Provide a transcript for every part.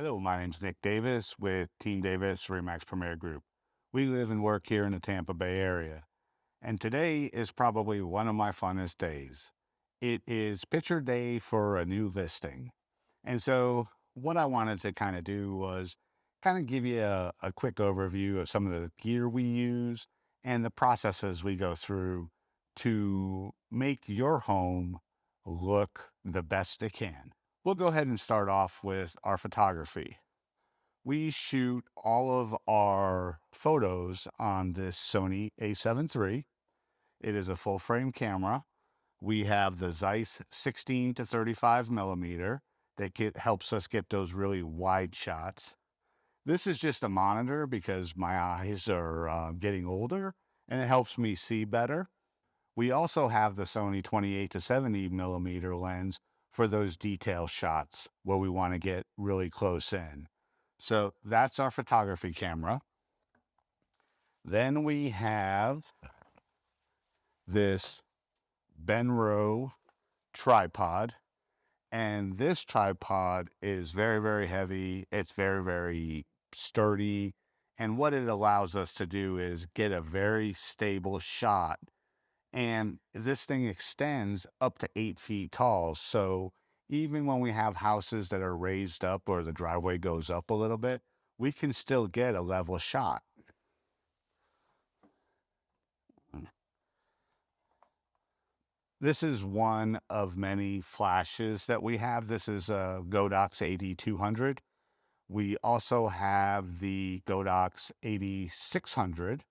Hello, my name's Nick Davis with Team Davis Remax Premier Group. We live and work here in the Tampa Bay area, and today is probably one of my funnest days. It is picture day for a new listing. And so, what I wanted to kind of do was kind of give you a quick overview of some of the gear we use and the processes we go through to make your home look the best it can. We'll go ahead and start off with our photography. We shoot all of our photos on this Sony A7 III. It is a full frame camera. We have the Zeiss 16 to 35 millimeter that helps us get those really wide shots. This is just a monitor because my eyes are getting older and it helps me see better. We also have the Sony 28 to 70 millimeter lens for those detail shots where we want to get really close in. So that's our photography camera. Then we have this Benro tripod. And this tripod is very, very heavy. It's very, very sturdy. And what it allows us to do is get a very stable shot. And this thing extends up to 8 feet tall. So even when we have houses that are raised up or the driveway goes up a little bit, we can still get a level shot. This is one of many flashes that we have. This is a Godox 8200. We also have the Godox 8600,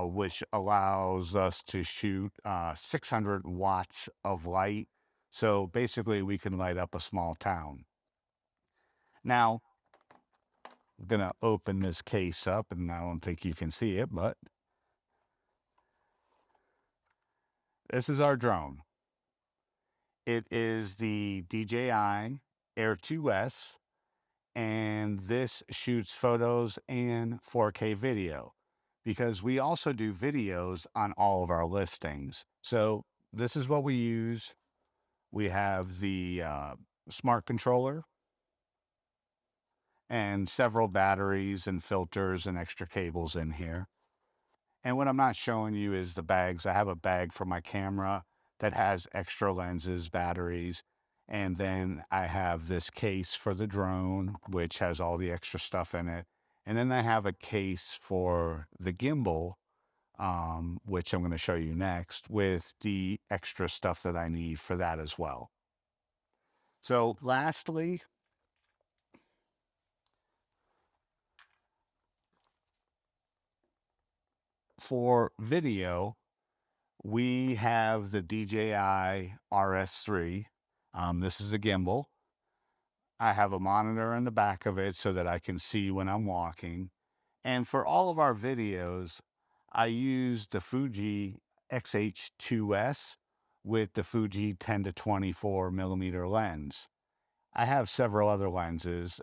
which allows us to shoot 600 watts of light. So basically, we can light up a small town. Now, I'm going to open this case up, and I don't think you can see it, but this is our drone. It is the DJI Air 2S, and this shoots photos and 4K video because we also do videos on all of our listings. So this is what we use. We have the smart controller and several batteries and filters and extra cables in here. And what I'm not showing you is the bags. I have a bag for my camera that has extra lenses, batteries, and then I have this case for the drone, which has all the extra stuff in it. And then I have a case for the gimbal, which I'm going to show you next, with the extra stuff that I need for that as well. So lastly, for video, we have the DJI RS3. This is a gimbal. I have a monitor in the back of it so that I can see when I'm walking. And for all of our videos, I use the Fuji XH2S with the Fuji 10 to 24 millimeter lens. I have several other lenses,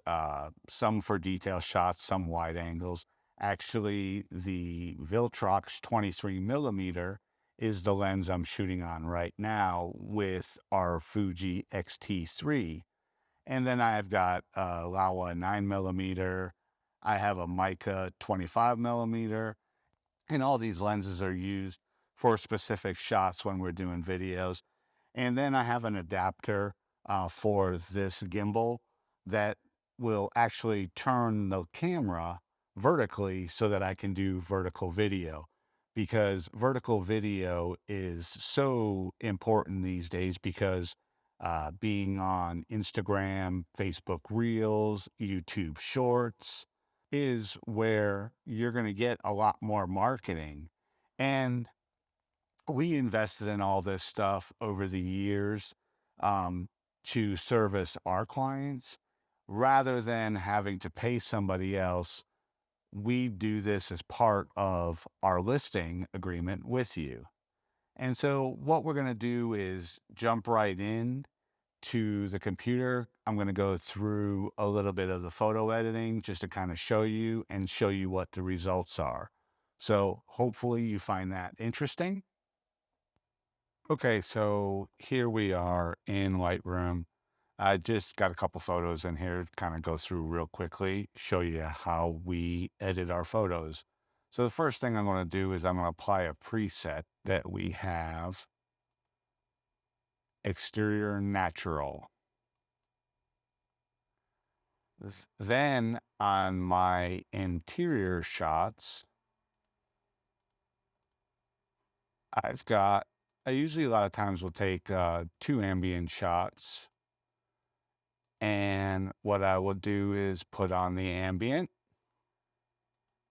some for detail shots, some wide angles. Actually, the Viltrox 23 millimeter is the lens I'm shooting on right now with our Fuji X-T3. And then I've got Laowa 9 millimeter. I have a Mica 25 millimeter. And all these lenses are used for specific shots when we're doing videos. And then I have an adapter for this gimbal that will actually turn the camera vertically so that I can do vertical video, because vertical video is so important these days because being on Instagram, Facebook Reels, YouTube Shorts is where you're going to get a lot more marketing. And we invested in all this stuff over the years to service our clients rather than having to pay somebody else. We do this as part of our listing agreement with you. And so what we're going to do is jump right in to the computer. I'm going to go through a little bit of the photo editing just to kind of show you what the results are. So hopefully you find that interesting. Okay, so here we are in Lightroom. I just got a couple photos in here to kind of go through real quickly, show you how we edit our photos. So the first thing I'm going to do is I'm going to apply a preset that we have, exterior natural. Then on my interior shots, I usually a lot of times will take 2 ambient shots. And what I will do is put on the ambient,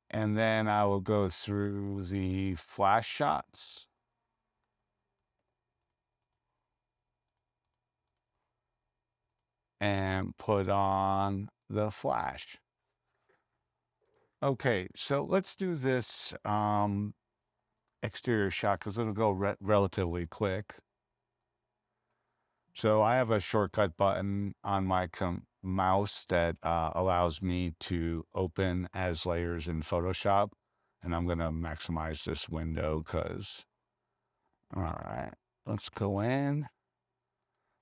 and then I will go through the flash shots. And put on the flash. Okay, so let's do this exterior shot because it'll go relatively quick. So I have a shortcut button on my mouse that allows me to open as layers in Photoshop. And I'm going to maximize this window because, all right, let's go in.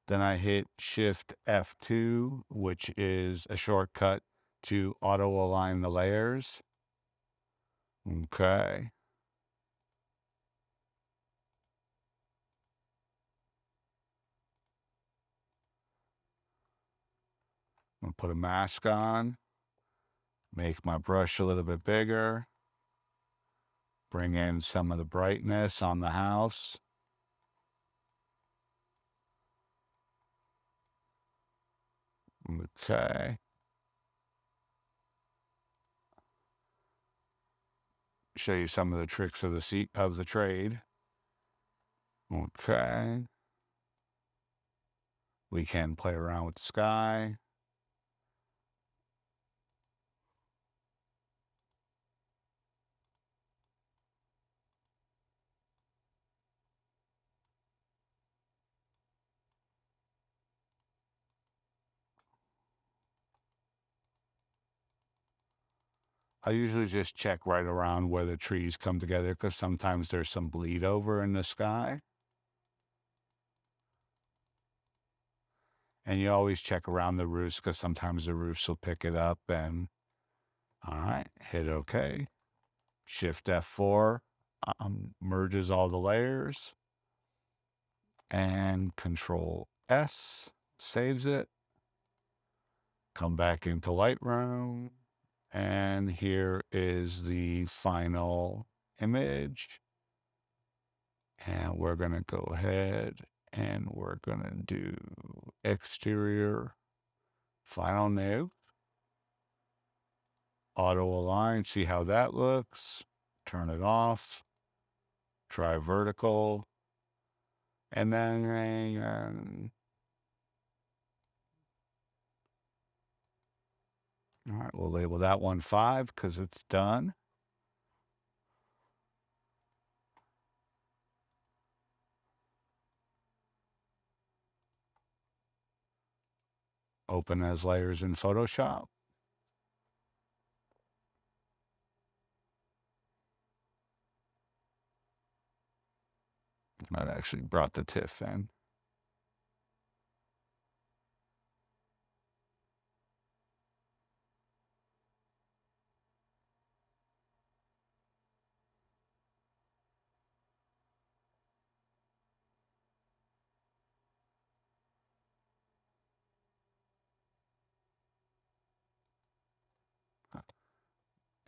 Then I hit Shift F2, which is a shortcut to auto align the layers. Okay. I'm going to put a mask on, make my brush a little bit bigger, bring in some of the brightness on the house. Okay. Show you some of the tricks of the trade. Okay. We can play around with the sky. I usually just check right around where the trees come together because sometimes there's some bleed over in the sky. And you always check around the roofs because sometimes the roofs will pick it up. And all right, hit OK. Shift F4 merges all the layers. And Control S saves it. Come back into Lightroom. And here is the final image. And we're going to go ahead and we're going to do exterior, final new, auto align, see how that looks, turn it off, try vertical, and then, all right, we'll label that one 5 because it's done. Open as layers in Photoshop. That actually brought the TIFF in.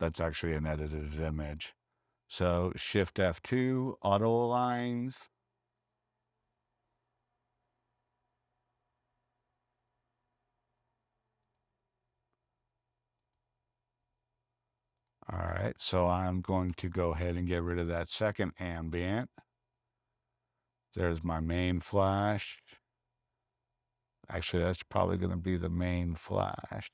That's actually an edited image. So Shift F2, auto aligns. All right, so I'm going to go ahead and get rid of that second ambient. There's my main flash. Actually, that's probably going to be the main flash.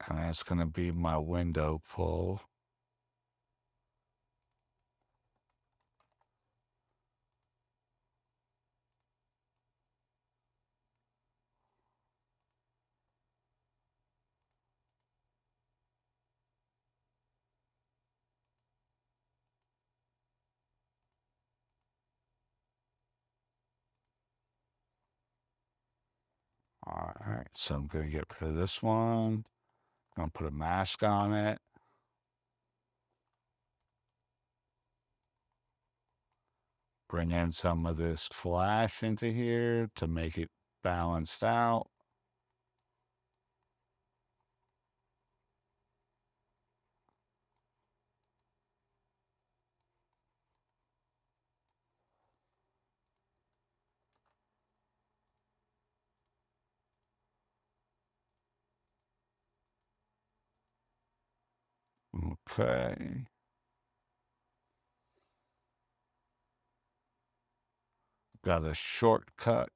And that's going to be my window pull. All right, so I'm going to get rid of this one. I'm going to put a mask on it. Bring in some of this flash into here to make it balanced out. Okay. Got a shortcut.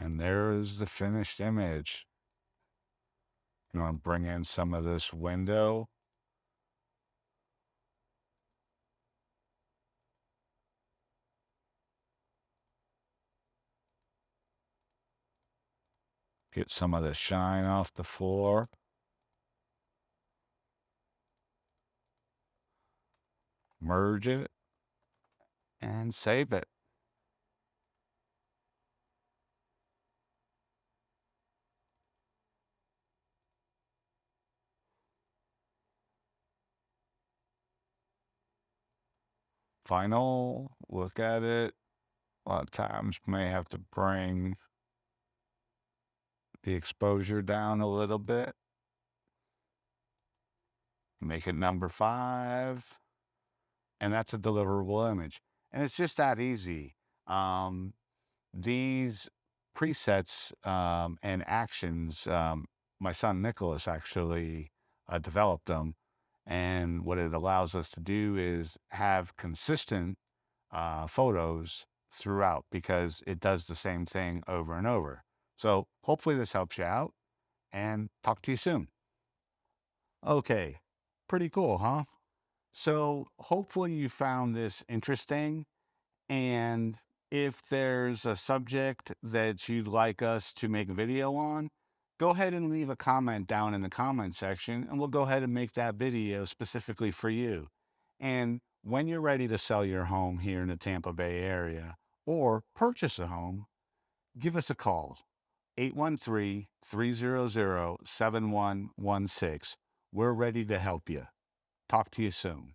And there is the finished image. You want to bring in some of this window. Get some of the shine off the floor. Merge it and save it. Final look at it. A lot of times may have to bring the exposure down a little bit. Make it number 5. And that's a deliverable image. And it's just that easy. These presets and actions, my son Nicholas actually developed them. And what it allows us to do is have consistent photos throughout because it does the same thing over and over. So hopefully this helps you out and talk to you soon. Okay, pretty cool, huh? So hopefully you found this interesting. And if there's a subject that you'd like us to make a video on, go ahead and leave a comment down in the comment section, and we'll go ahead and make that video specifically for you. And when you're ready to sell your home here in the Tampa Bay area or purchase a home, give us a call, 813-300-7116. We're ready to help you. Talk to you soon.